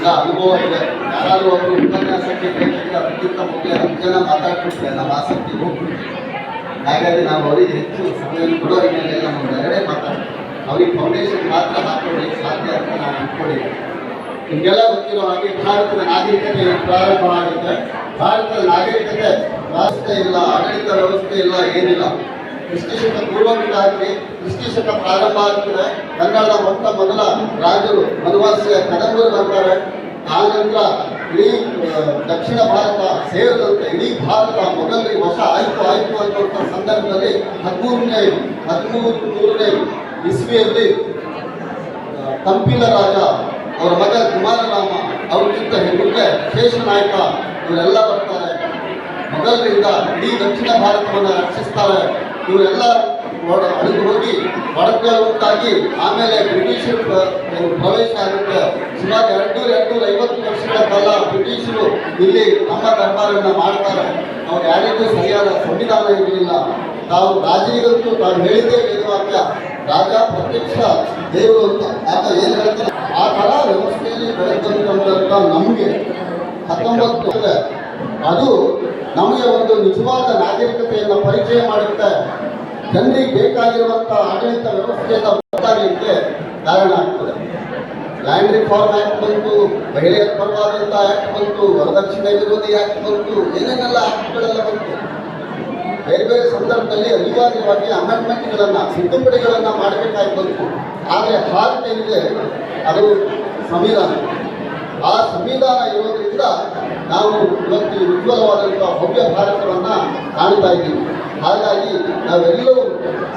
ಈಗ ಅನುಭವ ಇದೆ. ಯಾರಾದರೂ ಒಬ್ಬರು ಉಪನ್ಯಾಸಕ್ಕೆ ಬೇಕಿದ್ರೆ ಅದಕ್ಕಿಂತ ಮೊದಲೇ 10 ಜನ ಮಾತಾಡ್ಬಿಟ್ರೆ ನಮ್ಮ ಆಸಕ್ತಿ ಹೋಗ್ಬಿಡ್ತೀವಿ. ಹಾಗಾಗಿ ನಾವು ಅವರಿಗೆ ಹೆಚ್ಚು ಸಮಯ ಕೊಡೋರ ಮೇಲೆಲ್ಲ ಒಂದು ಎರಡೇ ಮಾತಾಡ್ತೀವಿ. ಅವ್ರಿಗೆ ಫೌಂಡೇಶನ್ ಮಾತ್ರ ಹಾಕೊಳ್ಳಿಕ್ಕೆ ಸಾಧ್ಯ ಅಂತ ನಾವು ಅಂದ್ಕೊಂಡಿದ್ದೀವಿ. ನಿಮಗೆಲ್ಲ ಗೊತ್ತಿರೋ ಹಾಗೆ ಭಾರತದ ನಾಗರಿಕತೆ ಪ್ರಾರಂಭ ಆಗುತ್ತೆ. ಭಾರತದ ನಾಗರಿಕತೆ ವ್ಯವಸ್ಥೆ ಇಲ್ಲ, ಆಡಳಿತ ವ್ಯವಸ್ಥೆ ಇಲ್ಲ, ಏನಿಲ್ಲ. ಕ್ರಿಸ್ತಶಕ ಪೂರ್ವಕ್ಕಾಗಿ ಕ್ರಿಸ್ತಶಕ ಪ್ರಾರಂಭ ಆಗ್ತದೆ. ಕನ್ನಡದ ಮೊದಲ ರಾಜರು ವನವಾಸಿಯ ಕದಂಬರು ಬರ್ತಾರೆ. ಆನಂತರ ಇಡೀ ದಕ್ಷಿಣ ಭಾರತ ಸೇರಿದಂತೆ ಇಡೀ ಭಾರತ ಮೊಘಲರಿಗೆ ವಶ ಆಯ್ತು ಅನ್ನುವಂಥ ಸಂದರ್ಭದಲ್ಲಿ 13ನೇ ಇಸ್ವಿಯಲ್ಲಿ ಕಂಪಿಲ ರಾಜ, ಅವರ ಮಗ ಕುಮಾರರಾಮ, ಅವ್ರಿಗಿಂತ ಮುಂದೆ ಶೇಷನಾಯಕ ಇವರೆಲ್ಲ ಬರ್ತಾರೆ. ಮೊಘಲರಿಂದ ಇಡೀ ದಕ್ಷಿಣ ಭಾರತವನ್ನು ರಕ್ಷಿಸ್ತಾರೆ. ಇವರೆಲ್ಲ ಅಳಿದು ಹೋಗಿ ಒಡಕ್ಕೆ ಉಂಟಾಗಿ ಆಮೇಲೆ ಬ್ರಿಟಿಷರು ಪ್ರವೇಶ ಆಗುತ್ತೆ. ಸುಮಾರು 250 ವರ್ಷಗಳ ಕಾಲ ಬ್ರಿಟಿಷರು ಇಲ್ಲಿ ನಮ್ಮ ದರ್ಬಾರನ್ನು ಮಾಡ್ತಾರೆ. ಅವ್ರು ಯಾರಿಗೂ ಸರಿಯಾದ ಸಂವಿಧಾನ ಇರಲಿಲ್ಲ. ತಾವು ರಾಜರಿಗಂತೂ ತಾವು ಹೇಳಿದ್ದೇ ವೇದವಾಕ್ಯ, ರಾಜ ಪ್ರತ್ಯಕ್ಷ ದೇವರು ಅಂತ ಆತ ಏನು ಹೇಳ್ತಾರೆ. ಆ ಥರ ವ್ಯವಸ್ಥೆಯಲ್ಲಿ ಬೆಳೆದಂಥ ನಮಗೆ 19 ಅದು ನಮಗೆ ಒಂದು ನಿಜವಾದ ನಾಗರಿಕತೆಯನ್ನು ಪರಿಚಯ ಮಾಡುತ್ತೆ. ಜನರಿಗೆ ಬೇಕಾಗಿರುವಂಥ ಆಡಳಿತ ವ್ಯವಸ್ಥೆಯನ್ನು ಗೊತ್ತಾಗಲಿಕ್ಕೆ ಕಾರಣ ಆಗ್ತದೆ. ಲ್ಯಾಂಡ್ ರಿಫಾರ್ಮ್ ಆ್ಯಕ್ಟ್ ಬಂತು, ಮಹಿಳೆಯರ ಪರವಾದಂಥ ಆ್ಯಕ್ಟ್ ಬಂತು, ವರದಕ್ಷಿಣೆ ವಿರೋಧಿ ಆ್ಯಕ್ಟ್ ಬಂತು, ಏನೇನೆಲ್ಲ ಆ್ಯಕ್ಟ್ಗಳೆಲ್ಲ ಬಂತು. ಬೇರೆ ಬೇರೆ ಸಂದರ್ಭದಲ್ಲಿ ಅನಿವಾರ್ಯವಾಗಿ ಅಮೆಂಡ್ಮೆಂಟ್ಗಳನ್ನು, ತಿದ್ದುಪಡಿಗಳನ್ನು ಮಾಡಬೇಕಾಗಿ ಬಂತು. ಆದರೆ ಹಾರ್ಟ್ ಏನಿದೆ ಅದು ಸಂವಿಧಾನ. ಆ ಸಂವಿಧಾನ ಇರೋದ್ರಿಂದ ನಾವು ಇವತ್ತು ಉಜ್ವಲವಾದಂಥ ಭವ್ಯ ಭಾರತವನ್ನು ಕಾಣ್ತಾ ಇದ್ದೀವಿ. ಹಾಗಾಗಿ ನಾವೆಲ್ಲರೂ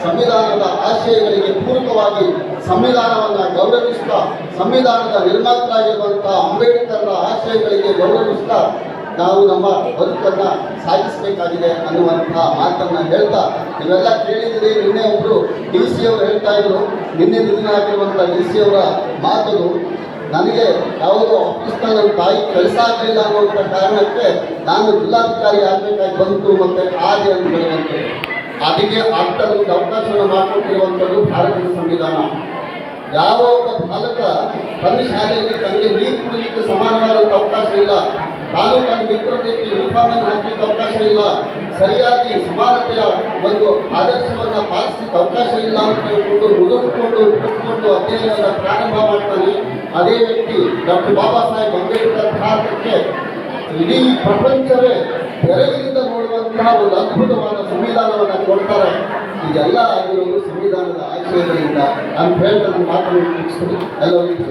ಸಂವಿಧಾನದ ಆಶಯಗಳಿಗೆ ಪೂರಕವಾಗಿ ಸಂವಿಧಾನವನ್ನು ಗೌರವಿಸ್ತಾ, ಸಂವಿಧಾನದ ನಿರ್ಮಾತರಾಗಿರುವಂಥ ಅಂಬೇಡ್ಕರ್ರ ಆಶಯಗಳಿಗೆ ಗೌರವಿಸ್ತಾ ನಾವು ನಮ್ಮ ಬದುಕನ್ನು ಸಾಗಿಸಬೇಕಾಗಿದೆ ಅನ್ನುವಂಥ ಮಾತನ್ನು ಹೇಳ್ತಾ, ನೀವೆಲ್ಲ ಕೇಳಿದಿರಿ. ನಿನ್ನೆ ಒಬ್ಬರು DC ಅವರು ಹೇಳ್ತಾ ಇದ್ರು, ನಿನ್ನೆ ನಿಧನರಾಗಿರುವಂಥ DC ಅವರ ಮಾತುಗಳು. ನನಗೆ ಯಾವುದೋ ಆಫೀಸ್ನಲ್ಲಿ ನನ್ನ ತಾಯಿ ಕೆಲಸ ಆಗಲಿಲ್ಲ ಅನ್ನುವಂಥ ಕಾರಣಕ್ಕೆ ನಾನು ಜಿಲ್ಲಾಧಿಕಾರಿ ಆಗಬೇಕಾಗಿ ಬಂತು ಮತ್ತು ಆದೆ ಅಂತ ಹೇಳುವಂಥದ್ದು. ಅದಕ್ಕೆ ಆಗ್ತಕ್ಕಂಥ ಅವಕಾಶವನ್ನು ಮಾಡಿಕೊಟ್ಟಿರುವಂಥದ್ದು ಭಾರತದ ಸಂವಿಧಾನ. ಯಾವ ಒಬ್ಬ ಬಾಲಕ ತನ್ನ ಶಾಲೆಯಲ್ಲಿ ತನಗೆ ನೀರು ಕುಡಿಲಿಕ್ಕೆ ಸಮಾನವಾದಂಥ ಅವಕಾಶ ಇಲ್ಲ, ತಾಲೂಕನ್ನು ಮಿತ್ರತೆ ಯೂನಿಫಾರ್ಮ್ ಹಾಕಲಿಕ್ಕೆ ಅವಕಾಶ ಇಲ್ಲ, ಸರಿಯಾಗಿ ಸಮಾನತೆಯ ಒಂದು ಆದರ್ಶವನ್ನು ಪಾಲಿಸಲಿಕ್ಕೆ ಅವಕಾಶ ಇಲ್ಲ ಅಂತ ಹೇಳ್ಕೊಂಡು ಹುಡುಕಿಕೊಂಡು ಅಧ್ಯಯನವನ್ನು ಪ್ರಾರಂಭ ಮಾಡ್ತಾನೆ. ಅದೇ ವ್ಯಕ್ತಿ ಡಾಕ್ಟರ್ ಬಾಬಾ ಸಾಹೇಬ್ ಅಂಬೇಡ್ಕರ್ ಭಾರತಕ್ಕೆ ಇಡೀ ಪ್ರಪಂಚವೇ ಬೆರಗಿನಿಂದ ನೋಡುವಂತಹ ಒಂದು ಅದ್ಭುತವಾದ ಸಂವಿಧಾನವನ್ನು ಕೊಡ್ತಾರೆ. ಇದೆಲ್ಲ ಆಗಿರೋದು ಸಂವಿಧಾನದ ಆಶಯಗಳಿಂದ ಅಂತ ಹೇಳ್ತಾ ನನ್ನ ಮಾತನ್ನು ಮುಗಿಸ್ತೀನಿ. ಎಲ್ಲರಿಗೂ